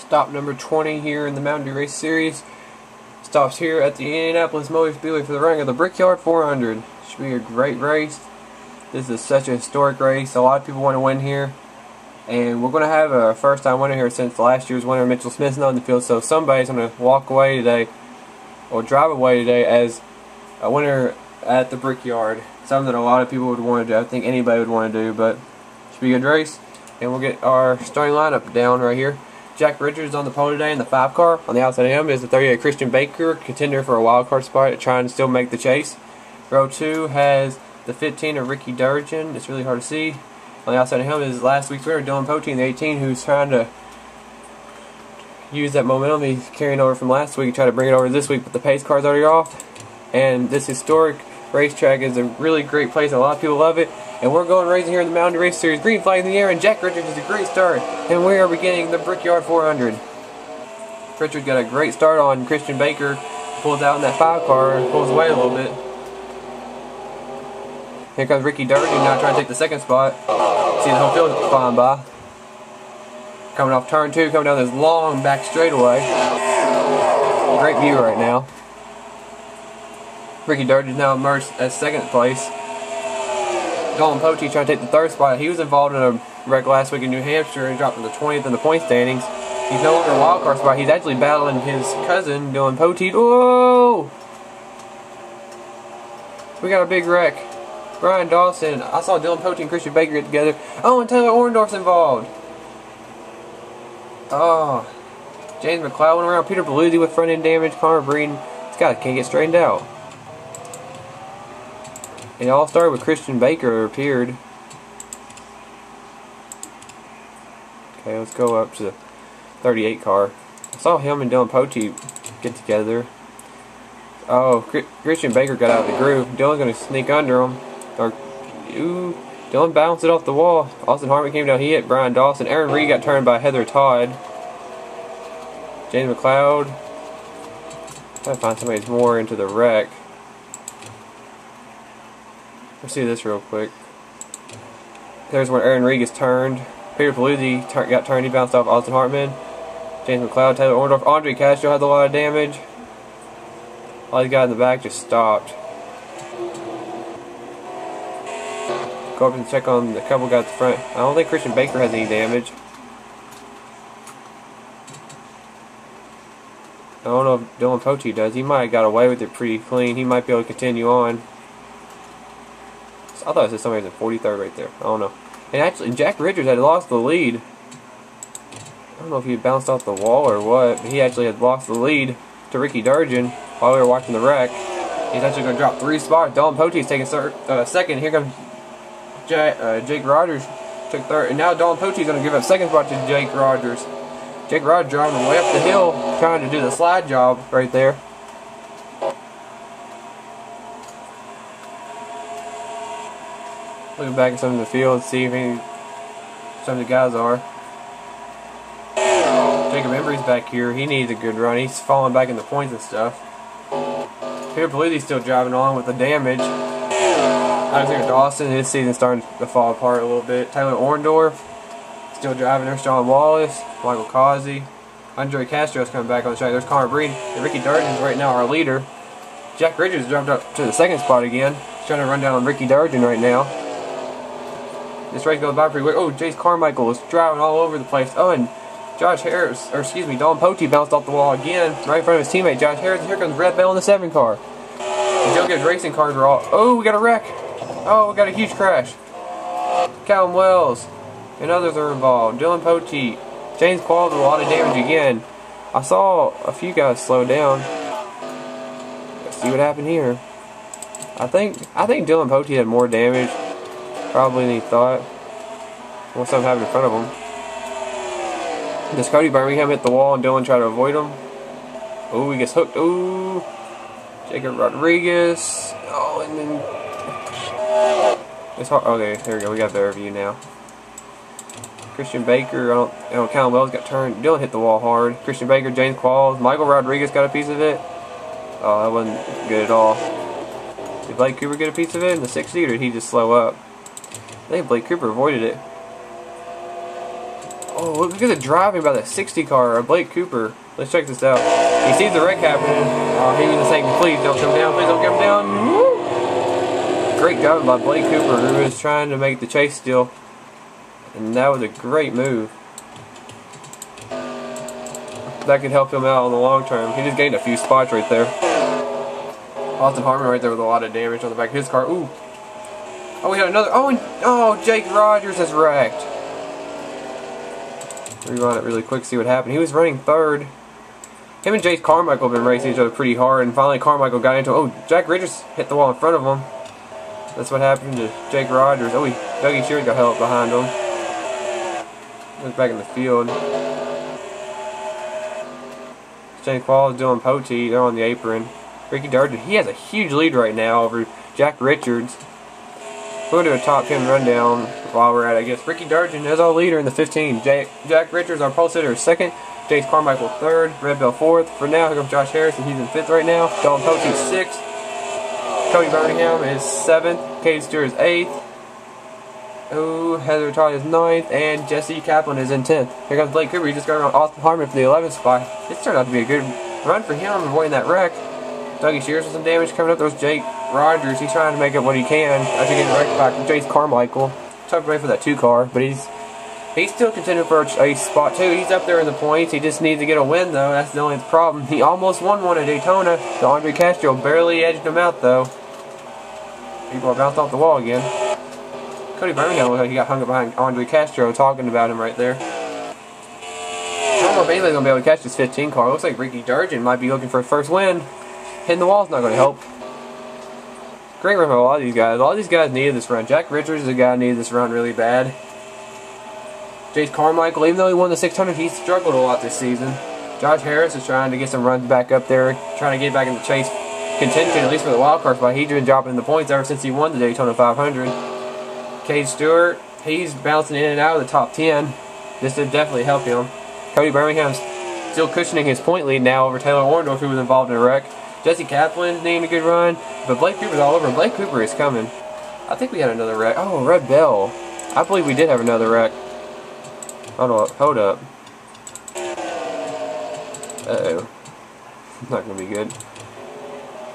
Stop number 20 here in the Mountain Dew Race Series. Stops here at the Indianapolis Motor Speedway for the running of the Brickyard 400. Should be a great race. This is such a historic race. A lot of people want to win here. And we're going to have a first time winner here since last year's winner, Mitchell Smith's not in the field. So somebody's going to walk away today, or drive away today, as a winner at the Brickyard. Something that a lot of people would want to do. I think anybody would want to do, but it should be a good race. And we'll get our starting lineup down right here. Jack Richards on the pole today in the 5 car. On the outside of him is the 38 Christian Baker, contender for a wild card spot, trying to still make the chase. Row 2 has the 15 of Ricky Durgin. It's really hard to see. On the outside of him is last week's winner, Dylan Poteet, the 18, who's trying to use that momentum he's carrying over from last week, try to bring it over this week, but the pace car's already off. And this historic racetrack is a really great place. A lot of people love it. And we're going racing here in the Mountain Dew Race Series. Green flag in the air, and Jack Richards is a great start. And we are beginning the Brickyard 400. Richards got a great start on Christian Baker. Pulls out in that 5 car and pulls away a little bit. Here comes Ricky Durgin now trying to take the second spot. See the whole field flying by. Coming off turn 2, coming down this long back straightaway. Great view right now. Ricky Durgin now emerged at second place. Dylan Poteet trying to take the third spot. He was involved in a wreck last week in New Hampshire and dropped in the 20th in the point standings. He's no longer a wild card spot. He's actually battling his cousin, Dylan Poteet. Whoa! We got a big wreck. Brian Dawson. I saw Dylan Poteet and Christian Baker get together. Oh, and Taylor Orndorff's involved. Oh. James McLeod went around. Peter Paluzzi with front end damage. Connor Breeden. This guy can't get straightened out. It all started with Christian Baker appeared. Okay, let's go up to the 38 car. I saw him and Dylan Poteet get together. Oh, Christian Baker got out of the groove. Dylan's going to sneak under him. Dylan bounced it off the wall. Austin Hartman came down. He hit Brian Dawson. Aaron Reed got turned by Heather Todd. James McLeod. Gotta find somebody who's more into the wreck. Let's see this real quick. There's where Aaron Reed gets turned. Peter Paluzzi got turned. He bounced off Austin Hartman. James McLeod, Taylor Orndorff. Andre Castro had a lot of damage. All these guys in the back just stopped. Go up and check on the couple guys at the front. I don't think Christian Baker has any damage. I don't know if Dylan Poteet does. He might have got away with it pretty clean. He might be able to continue on. I thought it said somebody was in 43rd right there. I don't know. And actually, Jack Richards had lost the lead. I don't know if he had bounced off the wall or what, but he actually had lost the lead to Ricky Durgin while we were watching the wreck. He's actually going to drop 3 spots. Dylan Poteet's taking second. Here comes Jake Rogers, took third. And now Dylan Poteet's going to give up second spot to Jake Rogers. Jake Rogers driving way up the hill, trying to do the slide job right there. Looking back at some of the field, see if some of the guys are. Jacob Embry's back here. He needs a good run. He's falling back in the points and stuff. Peter Paluzzi's still driving on with the damage. Alexander Dawson, his season's starting to fall apart a little bit. Taylor Orndorff still driving. There's John Wallace, Michael Causey. Andre Castro's coming back on the track. There's Connor Breeden. And Ricky Durgin's right now our leader. Jack Richards jumped up to the second spot again. He's trying to run down on Ricky Durgin right now. This race goes by pretty quick. Oh, Jace Carmichael is driving all over the place. Oh, and Josh Harris, or excuse me, Dylan Poteet bounced off the wall again, right in front of his teammate, Josh Harris. Here comes Red Bell in the 7 car. The Joe Gibbs racing cars are all. Oh, we got a wreck. Oh, we got a huge crash. Callum Wells and others are involved. Dylan Poteet. James Qualls with a lot of damage again. I saw a few guys slow down. Let's see what happened here. I think Dylan Poteet had more damage probably than he thought. Once something happened in front of him. Does Cody Birmingham hit the wall and Dylan try to avoid him? Oh, he gets hooked. Oh, Jacob Rodriguez. Oh, and then it's hard. Okay, there we go. We got a better view now. Christian Baker. I don't. Callum Wells got turned. Dylan hit the wall hard. Christian Baker, James Qualls, Michael Rodriguez got a piece of it. Oh, that wasn't good at all. Did Blake Cooper get a piece of it in the 60, or did he just slow up? I think Blake Cooper avoided it. Oh, look at the driving by the 60 car, Blake Cooper. Let's check this out. He sees the wreck happening. Oh, he was saying, please don't come down, please don't come down. Woo! Great job by Blake Cooper, who was trying to make the chase steal. And that was a great move. That could help him out in the long term. He just gained a few spots right there. Austin Harmon right there with a lot of damage on the back of his car. Ooh. Oh, we had another. Oh, Jake Rogers has wrecked. Rerun it really quick, see what happened. He was running third. Him and Jace Carmichael have been racing each other pretty hard, and finally Carmichael got into. Oh, Jack Richards hit the wall in front of him. That's what happened to Jake Rogers. Oh, Dougie Sheard got help behind him. Look back in the field. Shane Qualls doing Poti. They're on the apron. Ricky Durden, he has a huge lead right now over Jack Richards. We'll do a top 10 rundown while we're at it, I guess. Ricky Durden is our leader in the 15. Jack Richards, our pole sitter, is second. Jace Carmichael third. Red Bell fourth. For now, here comes Josh Harrison. He's in fifth right now. Dalton Poti sixth. Cody Birmingham is seventh. Cade Stewart is eighth. Oh, Heather Todd is ninth. And Jesse Kaplan is in 10th. Here comes Blake Cooper. He just got around Austin Harmon for the 11th spot. This turned out to be a good run for him, avoiding that wreck. Dougie Shears with some damage coming up. There's Jake Rogers. He's trying to make up what he can after getting wrecked by Jace Carmichael. Tough away for that 2 car, but he's still contending for a spot 2. He's up there in the points. He just needs to get a win, though. That's the only problem. He almost won one at Daytona. The Andre Castro barely edged him out, though. People bounced off the wall again. Cody Birmingham looked like he got hung up behind Andre Castro, talking about him right there. I don't know if anybody's going to be able to catch this 15 car. It looks like Ricky Durden might be looking for his first win. Hitting the wall's not going to help. Great run by a lot of these guys. A lot of these guys needed this run. Jack Richards is a guy who needed this run really bad. Jace Carmichael, even though he won the 600, he struggled a lot this season. Josh Harris is trying to get some runs back up there, trying to get back in the chase contention, at least for the wild card spot. He's been dropping the points ever since he won the Daytona 500. Cade Stewart, he's bouncing in and out of the top 10. This did definitely help him. Cody Birmingham's still cushioning his point lead now over Taylor Orndorff, who was involved in a wreck. Jesse Kaplan needing a good run, but Blake Cooper's all over. Blake Cooper is coming. I think we had another wreck. Oh, Red Bell. I believe we did have another wreck. Hold up. Uh-oh. It's not going to be good.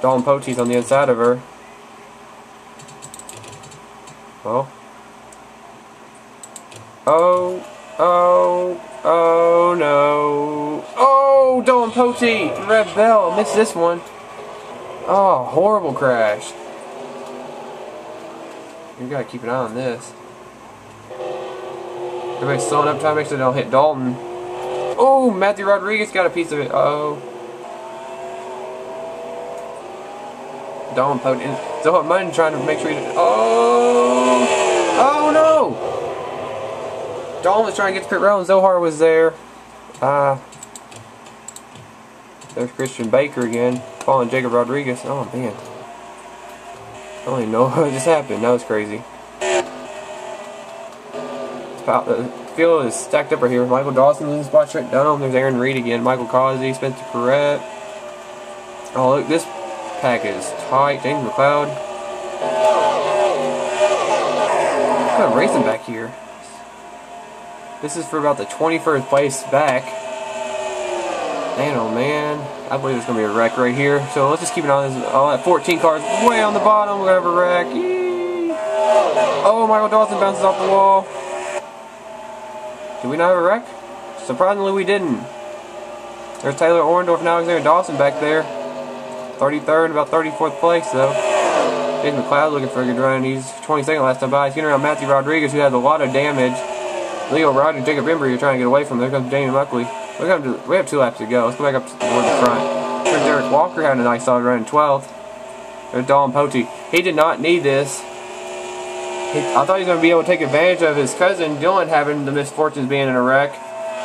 Dalton Poti's on the inside of her. Well. Oh no. Oh, Dalton Poti! Red Bell missed this one. Oh, horrible crash. You gotta keep an eye on this. Everybody's slowing up, trying to make sure they don't hit Dalton. Oh, Matthew Rodriguez got a piece of it. Uh-oh. Dalton Poti. So Munn trying to make sure he didn't. Oh no! Dalton was trying to get to pit row and Zohar was there. There's Christian Baker again, following Jacob Rodriguez. Oh man. I don't even know what just happened. That was crazy. The field is stacked up right here. Michael Dawson losing spot, Trent Dunham. There's Aaron Reed again. Michael Causey, Spencer Perrette. Oh look, this pack is tight. James McLeod. What kind of racing back here? This is for about the 21st place back. Man, oh man. I believe it's going to be a wreck right here. So let's just keep it on this. Oh, that 14 cars way on the bottom. We're going to have a wreck. Yee. Oh, Michael Dawson bounces off the wall. Did we not have a wreck? Surprisingly, we didn't. There's Taylor Orndorff and Alexander Dawson back there. 33rd, about 34th place, though. James McLeod looking for a good run. He's 22nd last time by. He's getting around Matthew Rodriguez, who has a lot of damage. Leo Rogers, Jacob Embry are trying to get away from him. There comes Jamie Muckley. We have 2 laps to go. Let's go back up toward the front. There's Derek Walker having a nice solid run in 12th. There's Dalton Poti. He did not need this. I thought he was going to be able to take advantage of his cousin Dylan having the misfortunes being in a wreck,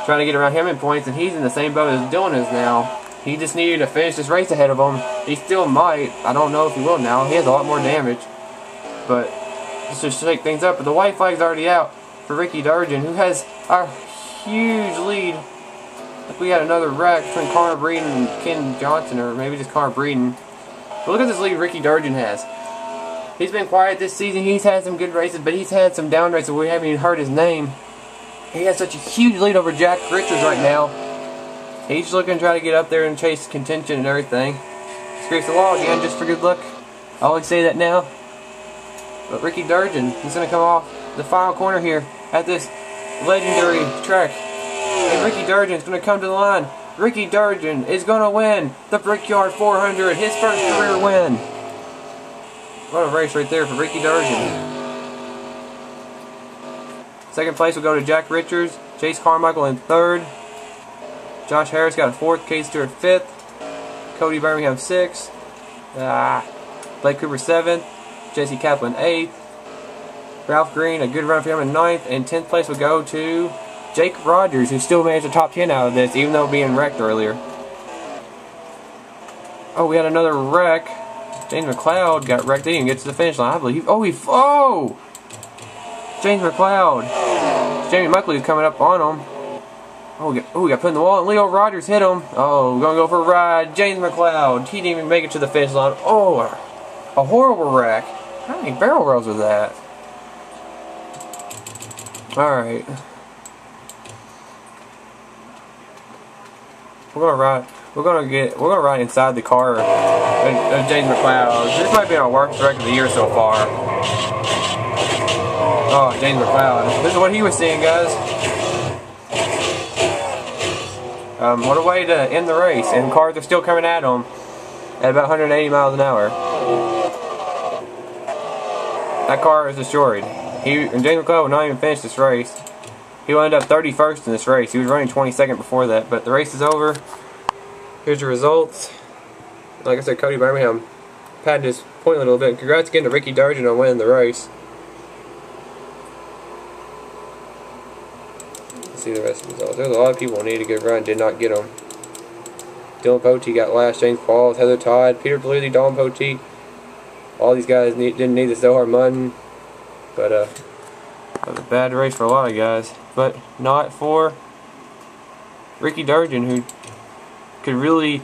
trying to get around him in points, and he's in the same boat as Dylan is now. He just needed to finish this race ahead of him. He still might. I don't know if he will now. He has a lot more damage. But let's just shake things up. But the white flag's already out for Ricky Durden, who has a huge lead. If we had another wreck between Connor Breeden and Ken Johnson, or maybe just Connor Breeden. But look at this lead Ricky Durden has. He's been quiet this season. He's had some good races, but he's had some down races where we haven't even heard his name. He has such a huge lead over Jack Richards right now. He's looking to try to get up there and chase contention and everything. Scrapes the wall again just for good luck. I always say that now. But Ricky Durgin, he's going to come off the final corner here at this legendary track. And Ricky Durgin's going to come to the line. Ricky Durgin is going to win the Brickyard 400, his first career win. What a race right there for Ricky Durgin. Second place will go to Jack Richards, Chase Carmichael in third. Josh Harris got a fourth, Cade Stewart fifth, Cody Birmingham sixth, Blake Cooper seventh, Jesse Kaplan eighth, Ralph Green, a good run for him in ninth, and 10th place will go to Jake Rogers, who still managed a top 10 out of this, even though being wrecked earlier. Oh, we had another wreck. James McLeod got wrecked. He didn't get to the finish line, I believe. Oh, James McLeod. Jamie Muckley coming up on him. Oh, we got put in the wall, and Leo Rogers hit him. Oh, we're going to go for a ride. James McLeod. He didn't even make it to the finish line. Oh, a horrible wreck. How many barrel rolls was that? Alright. We're gonna ride inside the car of James McLeod. This might be our worst wreck of the year so far. Oh, James McLeod. This is what he was seeing, guys. What a way to end the race. And cars are still coming at him at about 180 miles an hour. That car is destroyed. And James McLeod would not even finish this race. He will end up 31st in this race. He was running 22nd before that, but the race is over. Here's the results. Like I said, Cody Birmingham padded his point a little bit. Congrats again to Ricky Durgin on winning the race. Let's see the rest of the results. There's a lot of people who needed a good run, did not get them. Dylan Poteet got last, James Falls, Heather Todd, Peter Paluzzi, Don Poteet. All these guys didn't need the Zohar Mutton. But that was a bad race for a lot of guys, but not for Ricky Durgin, who could really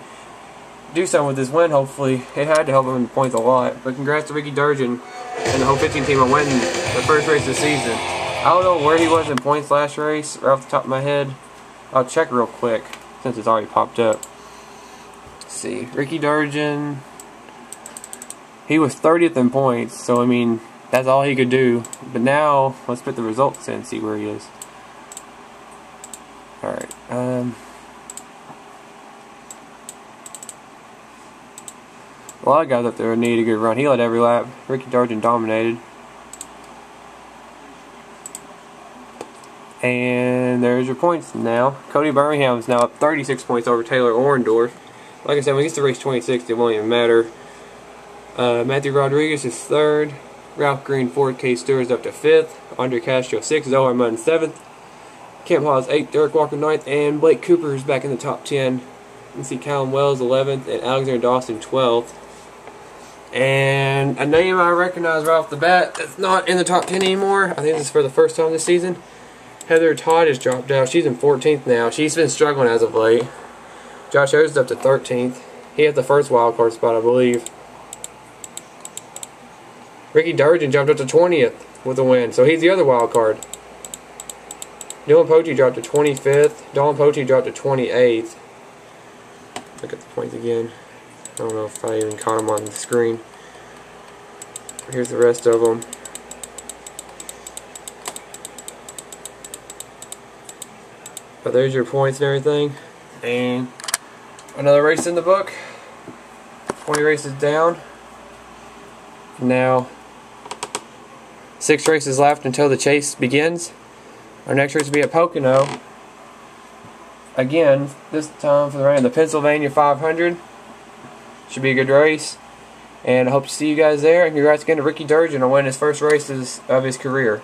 do something with this win. Hopefully, it had to help him in the points a lot. But congrats to Ricky Durgin and the whole 15 team on winning the first race of the season. I don't know where he was in points last race, right off the top of my head. I'll check real quick since it's already popped up. Let's see, Ricky Durgin, he was 30th in points, so I mean, that's all he could do. But now, let's put the results in and see where he is. Alright, a lot of guys up there need a good run. He led every lap. Ricky Durgin dominated. And there's your points now. Cody Birmingham is now up 36 points over Taylor Orndorff. Like I said, when he gets to race 26, it won't even matter. Matthew Rodriguez is third. Ralph Green, 4th, Cade Stewart is up to 5th, Andre Castro 6th, Zohar Mutton 7th, Kemp Hawes 8th, Derek Walker 9th, and Blake Cooper is back in the top 10. You can see Callum Wells 11th, and Alexander Dawson 12th. And a name I recognize right off the bat that's not in the top 10 anymore, I think this is for the first time this season. Heather Todd has dropped out. She's in 14th now. She's been struggling as of late. Josh Harris is up to 13th. He had the first wild card spot, I believe. Ricky Durgin jumped up to 20th with a win, so he's the other wild card. Dylan Poteet dropped to 25th. Don Poteet dropped to 28th. Look at the points again. I don't know if I even caught them on the screen. Here's the rest of them. But there's your points and everything. And another race in the book. 20 races down. Now 6 races left until the chase begins. Our next race will be at Pocono. Again, this time for the round of the Pennsylvania 500. Should be a good race. And I hope to see you guys there. And congrats again to Ricky Durgin on winning his first races of his career.